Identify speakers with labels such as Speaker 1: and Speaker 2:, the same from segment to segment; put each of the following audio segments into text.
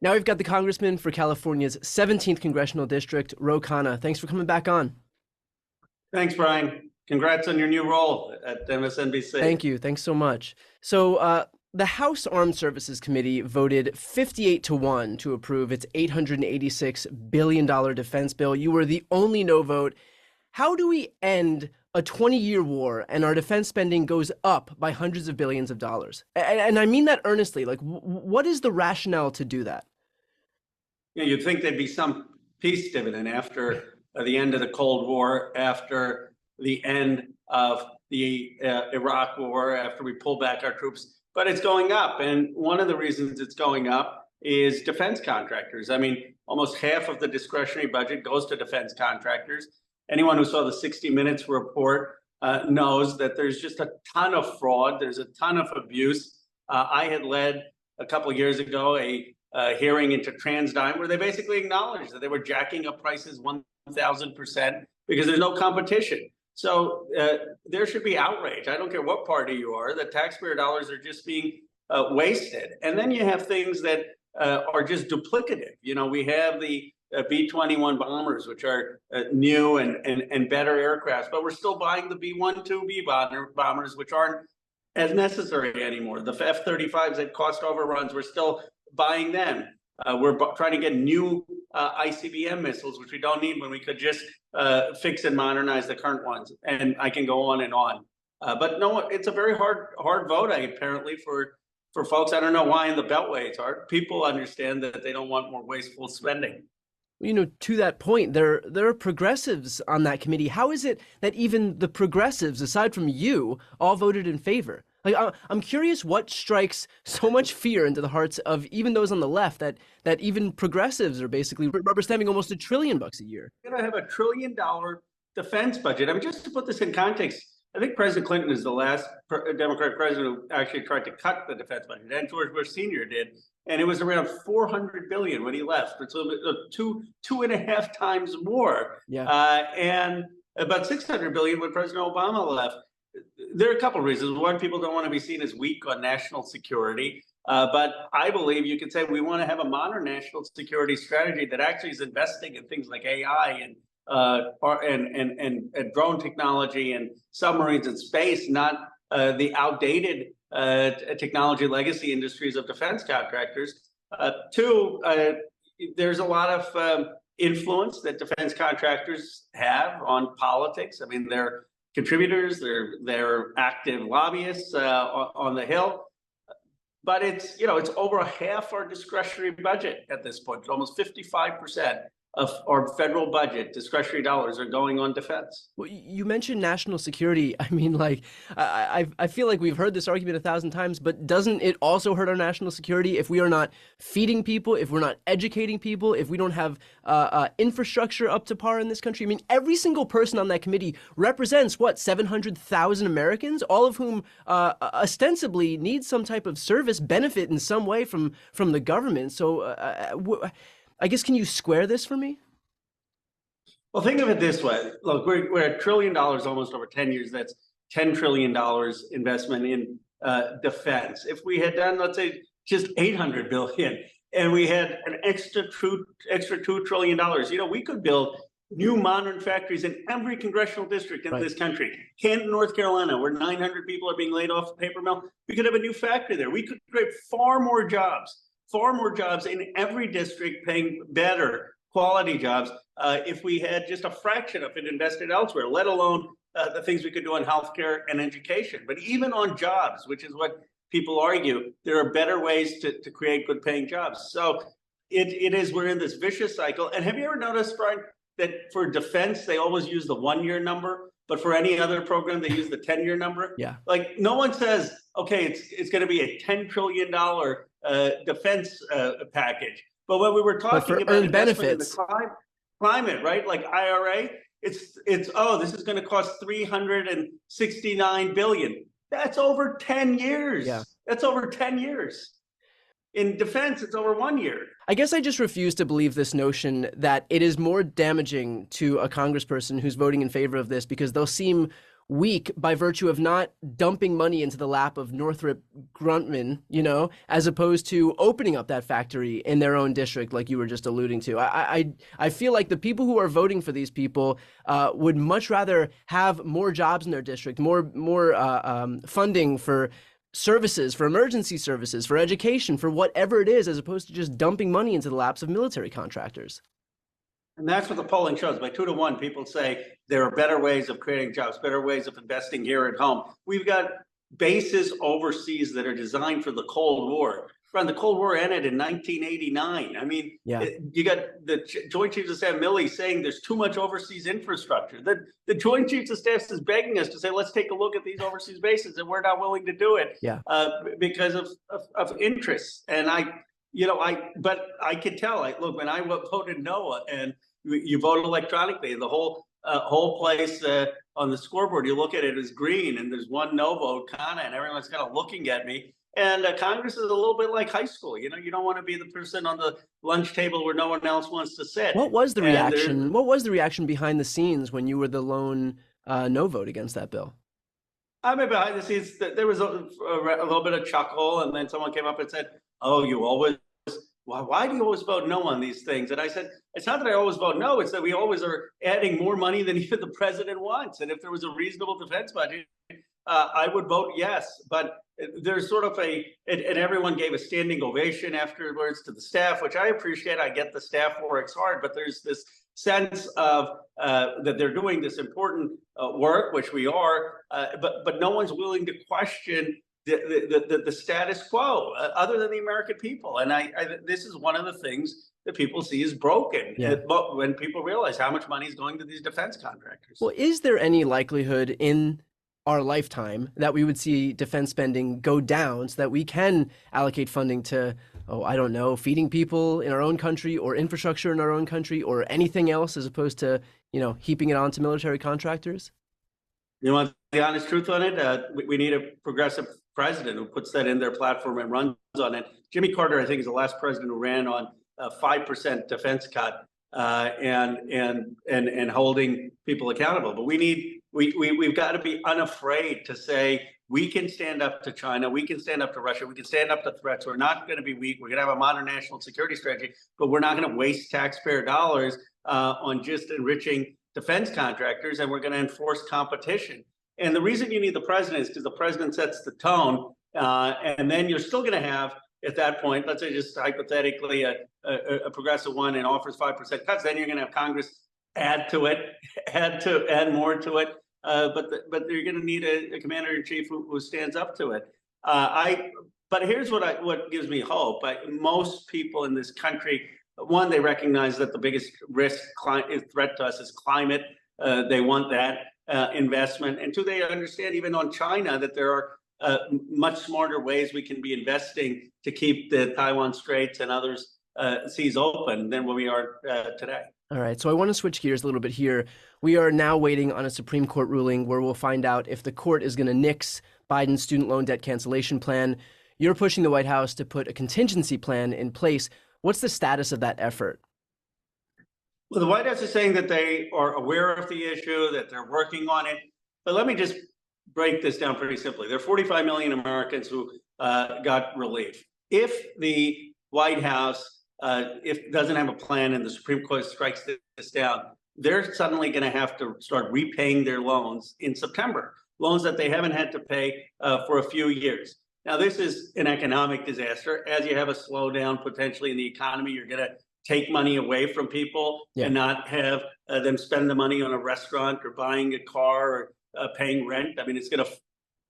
Speaker 1: Now we've got the congressman for California's 17th congressional district, Ro Khanna. Thanks for coming back on.
Speaker 2: Thanks, Brian. Congrats on your new role at MSNBC.
Speaker 1: Thank you. Thanks so much. So the House Armed Services Committee voted 58-1 to approve its $886 billion defense bill. You were the only no vote. How do we end a 20-year war and our defense spending goes up by hundreds of billions of dollars? And I mean that earnestly. Like, what is the rationale to do that?
Speaker 2: You'd think there'd be some peace dividend after the end of the Cold War, after the end of the Iraq War, after we pull back our troops, but it's going up. And one of the reasons it's going up is defense contractors. I mean, almost half of the discretionary budget goes to defense contractors. Anyone who saw the 60 Minutes report knows that there's just a ton of fraud. There's a ton of abuse. I had led a couple of years ago a hearing into TransDigm where they basically acknowledged that they were jacking up prices 1,000% because there's no competition. So there should be outrage. I don't care what party you are. The taxpayer dollars are just being wasted. And then you have things that are just duplicative. You know, we have the B-21 bombers, which are new and better aircraft, but we're still buying the B-1-2B bombers, which aren't as necessary anymore. The F-35s that cost overruns, we're still buying them. We're trying to get new ICBM missiles, which we don't need when we could just fix and modernize the current ones. And I can go on and on. But no, it's a very hard vote, apparently, for folks. I don't know why in the Beltway it's hard. People understand that they don't want more wasteful spending.
Speaker 1: You know, to that point, there are progressives on that committee. How is it that even the progressives, aside from you, all voted in favor? Like, I'm curious what strikes so much fear into the hearts of even those on the left that even progressives are basically rubber stamping almost $1 trillion a year.
Speaker 2: We're going to have $1 trillion defense budget. I mean, just to put this in context, I think President Clinton is the last Democratic president who actually tried to cut the defense budget, and George Bush Sr. did, and it was around $400 billion when he left. So two and a half times more, and about $600 billion when President Obama left. There are a couple of reasons. One, people don't want to be seen as weak on national security. But I believe you could say we want to have a modern national security strategy that actually is investing in things like AI and drone technology and submarines and space, not the outdated technology legacy industries of defense contractors. Two, there's a lot of influence that defense contractors have on politics. I mean, they're contributors, they're active lobbyists on the Hill, but it's over half our discretionary budget at this point. Almost 55% of our federal budget, discretionary dollars, are going on defense.
Speaker 1: Well, you mentioned national security. I mean, like, I feel like we've heard this argument 1,000 times, but doesn't it also hurt our national security if we are not feeding people, if we're not educating people, if we don't have infrastructure up to par in this country? I mean, every single person on that committee represents, 700,000 Americans, all of whom ostensibly need some type of service benefit in some way from the government. So I guess, can you square this for me?
Speaker 2: Well, think of it this way. Look, we're $1 trillion almost over 10 years. That's $10 trillion investment in defense. If we had done, let's say, just $800 billion and we had an extra $2 trillion, we could build new modern factories in every congressional district in this country. Canton, North Carolina, where 900 people are being laid off the paper mill, we could have a new factory there. We could create far more jobs in every district, paying better quality jobs if we had just a fraction of it invested elsewhere, let alone the things we could do on healthcare and education. But even on jobs, which is what people argue, there are better ways to create good paying jobs. So we're in this vicious cycle. And have you ever noticed, Brian, that for defense, they always use the 1-year number, but for any other program, they use the 10-year number?
Speaker 1: Yeah.
Speaker 2: Like, no one says, okay, it's going to be a $10 trillion defense package. But when we were talking about
Speaker 1: earned benefits,
Speaker 2: in the climate, right? Like IRA, this is going to cost $369 billion. That's over 10 years.
Speaker 1: Yeah.
Speaker 2: That's over 10 years. In defense, it's over 1 year.
Speaker 1: I guess I just refuse to believe this notion that it is more damaging to a congressperson who's voting in favor of this because they'll seem weak by virtue of not dumping money into the lap of Northrop Grumman, as opposed to opening up that factory in their own district, like you were just alluding to. I feel like the people who are voting for these people would much rather have more jobs in their district, more funding for services, for emergency services, for education, for whatever it is, as opposed to just dumping money into the laps of military contractors.
Speaker 2: And that's what the polling shows. By 2-1, people say there are better ways of creating jobs, better ways of investing here at home. We've got bases overseas that are designed for the Cold War. The Cold War ended in 1989. I mean,
Speaker 1: Yeah.
Speaker 2: You got the Joint Chiefs of Staff Milley saying there's too much overseas infrastructure. The Joint Chiefs of Staff is begging us to say, let's take a look at these overseas bases, and we're not willing to do it because of interests. And but I could tell. Look, when I voted no, and you vote electronically, the whole place on the scoreboard, you look at it as green, and there's one no vote, Khanna, and everyone's kind of looking at me. And Congress is a little bit like high school. You don't want to be the person on the lunch table where no one else wants to sit.
Speaker 1: What was the reaction? What was the reaction behind the scenes when you were the lone no vote against that bill?
Speaker 2: I mean, behind the scenes, there was a little bit of chuckle, and then someone came up and said, "Oh, why do you always vote no on these things?" And I said, it's not that I always vote no, it's that we always are adding more money than even the president wants. And if there was a reasonable defense budget, I would vote yes. But there's sort of and everyone gave a standing ovation afterwards to the staff, which I appreciate. I get the staff works hard, but there's this sense of that they're doing this important work, which we are, but no one's willing to question the status quo other than the American people. And this is one of the things that people see as broken when people realize how much money is going to these defense contractors.
Speaker 1: Well, is there any likelihood in our lifetime that we would see defense spending go down so that we can allocate funding to, I don't know, feeding people in our own country or infrastructure in our own country or anything else, as opposed to, heaping it onto military contractors?
Speaker 2: You want the honest truth on it? We need a progressive president who puts that in their platform and runs on it. Jimmy Carter, I think, is the last president who ran on a 5% defense cut and holding people accountable. But we've got to be unafraid to say we can stand up to China, we can stand up to Russia, we can stand up to threats. We're not going to be weak. We're going to have a modern national security strategy, but we're not going to waste taxpayer dollars on just enriching defense contractors, and we're going to enforce competition. And the reason you need the president is because the president sets the tone, and then you're still going to have, at that point, let's say just hypothetically a progressive one and offers 5% cuts, then you're going to have Congress add to it, add more to it. But you're going to need a commander-in-chief who stands up to it. But here's what gives me hope. Most people in this country, one, they recognize that the biggest threat to us is climate. They want that investment. And two, they understand even on China that there are much smarter ways we can be investing to keep the Taiwan Straits and others seas open than what we are today.
Speaker 1: All right, so I want to switch gears a little bit here. We are now waiting on a Supreme Court ruling where we'll find out if the court is going to nix Biden's student loan debt cancellation plan. You're pushing the White House to put a contingency plan in place. What's the status of that effort?
Speaker 2: Well, the White House is saying that they are aware of the issue, that they're working on it. But let me just break this down pretty simply. There are 45 million Americans who got relief. If the White House doesn't have a plan and the Supreme Court strikes this down, they're suddenly going to have to start repaying their loans in September, loans that they haven't had to pay for a few years. Now, this is an economic disaster. As you have a slowdown potentially in the economy, you're going to take money away from people and not have them spend the money on a restaurant or buying a car or paying rent. I mean, it's going to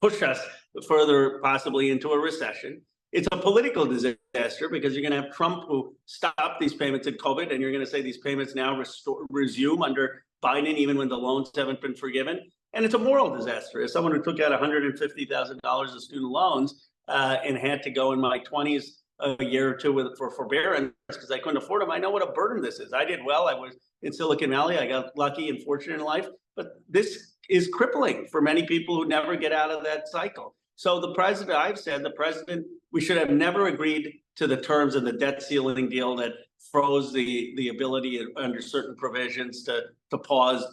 Speaker 2: push us further possibly into a recession. It's a political disaster because you're going to have Trump who stopped these payments in COVID, and you're going to say these payments now resume under Biden, even when the loans haven't been forgiven. And it's a moral disaster. As someone who took out $150,000 of student loans and had to go in my 20s a year or two for forbearance because I couldn't afford them, I know what a burden this is. I did well. I was in Silicon Valley. I got lucky and fortunate in life. But this is crippling for many people who never get out of that cycle. So the president, I've said, we should have never agreed to the terms of the debt ceiling deal that froze the ability under certain provisions to pause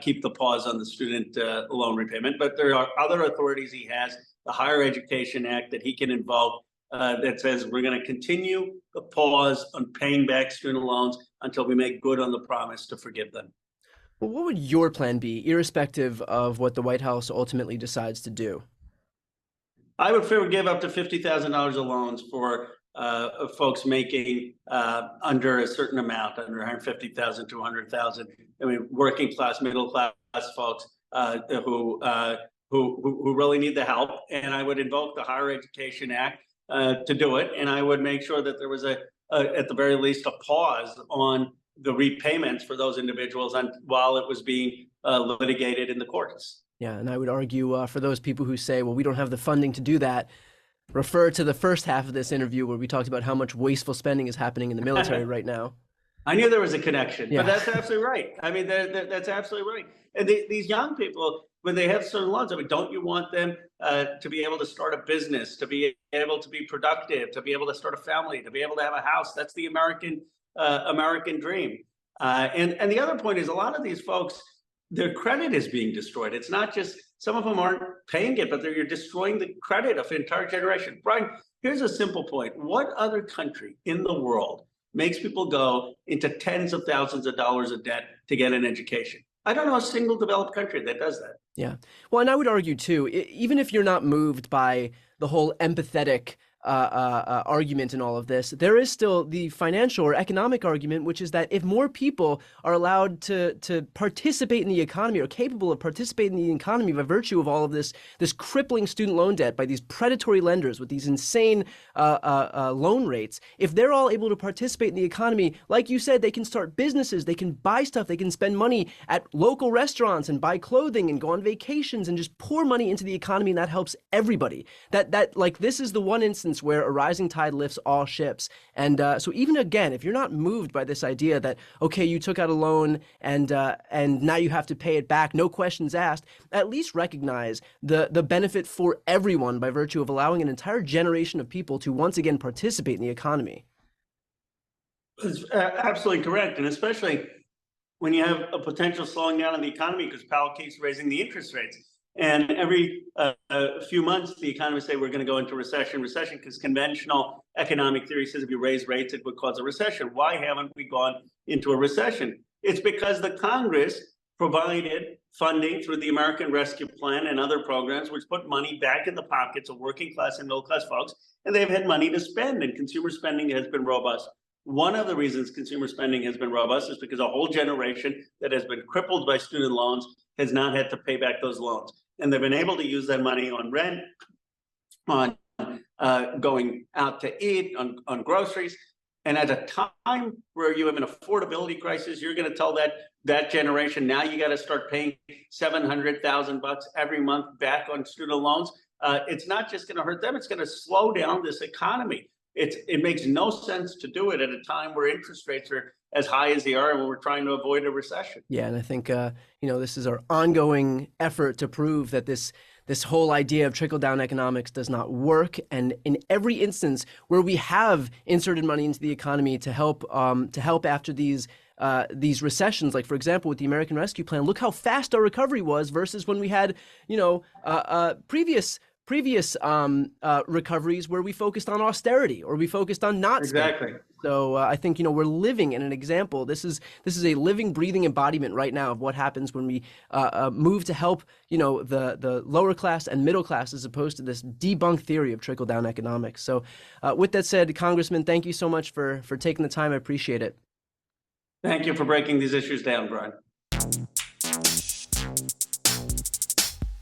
Speaker 2: keep the pause on the student loan repayment. But there are other authorities he has, the Higher Education Act that he can invoke that says we're going to continue the pause on paying back student loans until we make good on the promise to forgive them.
Speaker 1: Well, what would your plan be, irrespective of what the White House ultimately decides to do?
Speaker 2: I would forgive up to $50,000 of loans for folks making under a certain amount, under 150,000, 200,000. I mean, working class, middle class folks who really need the help. And I would invoke the Higher Education Act to do it. And I would make sure that there was at the very least, a pause on the repayments for those individuals while it was being litigated in the courts.
Speaker 1: Yeah, and I would argue for those people who say, well, we don't have the funding to do that, refer to the first half of this interview where we talked about how much wasteful spending is happening in the military right now.
Speaker 2: I knew there was a connection,
Speaker 1: Yeah.
Speaker 2: but that's absolutely right. I mean, that's absolutely right. And these young people, when they have certain loans, I mean, don't you want them to be able to start a business, to be able to be productive, to be able to start a family, to be able to have a house? That's the American dream. And the other point is, a lot of these folks, their credit is being destroyed. It's not just, some of them aren't paying it, but you're destroying the credit of an entire generation. Brian, here's a simple point. What other country in the world makes people go into tens of thousands of dollars of debt to get an education? I don't know a single developed country that does that.
Speaker 1: Yeah. Well, and I would argue too, even if you're not moved by the whole empathetic argument in all of this, there is still the financial or economic argument, which is that if more people are allowed to participate in the economy, or capable of participating in the economy by virtue of all of this crippling student loan debt by these predatory lenders with these insane loan rates, if they're all able to participate in the economy, like you said, they can start businesses, they can buy stuff, they can spend money at local restaurants and buy clothing and go on vacations and just pour money into the economy, and that helps everybody. That like, this is the one instance where a rising tide lifts all ships. And so even again, if you're not moved by this idea that, okay, you took out a loan and now you have to pay it back, no questions asked, at least recognize the benefit for everyone by virtue of allowing an entire generation of people to once again participate in the economy.
Speaker 2: It's absolutely correct. And especially when you have a potential slowing down in the economy because Powell keeps raising the interest rates. And every few months, the economists say we're going to go into recession, because conventional economic theory says if you raise rates, it would cause a recession. Why haven't we gone into a recession? It's because the Congress provided funding through the American Rescue Plan and other programs, which put money back in the pockets of working class and middle class folks, and they've had money to spend, and consumer spending has been robust. One of the reasons consumer spending has been robust is because a whole generation that has been crippled by student loans has not had to pay back those loans. And they've been able to use that money on rent, on going out to eat, on groceries. And at a time where you have an affordability crisis, you're going to tell that generation, now you got to start paying $700,000 every month back on student loans. It's not just going to hurt them, it's going to slow down this economy. It makes no sense to do it at a time where interest rates are as high as they are and when we're trying to avoid a recession.
Speaker 1: Yeah, and I think this is our ongoing effort to prove that this whole idea of trickle-down economics does not work. And in every instance where we have inserted money into the economy to help after these recessions, like for example with the American Rescue Plan, look how fast our recovery was versus when we had previous recoveries where we focused on austerity or we focused on not spending.
Speaker 2: Exactly.
Speaker 1: So I think we're living in an example. This is a living, breathing embodiment right now of what happens when we move to help the lower class and middle class, as opposed to this debunked theory of trickle down economics. So with that said, Congressman, thank you so much for taking the time. I appreciate it.
Speaker 2: Thank you for breaking these issues down, Brian.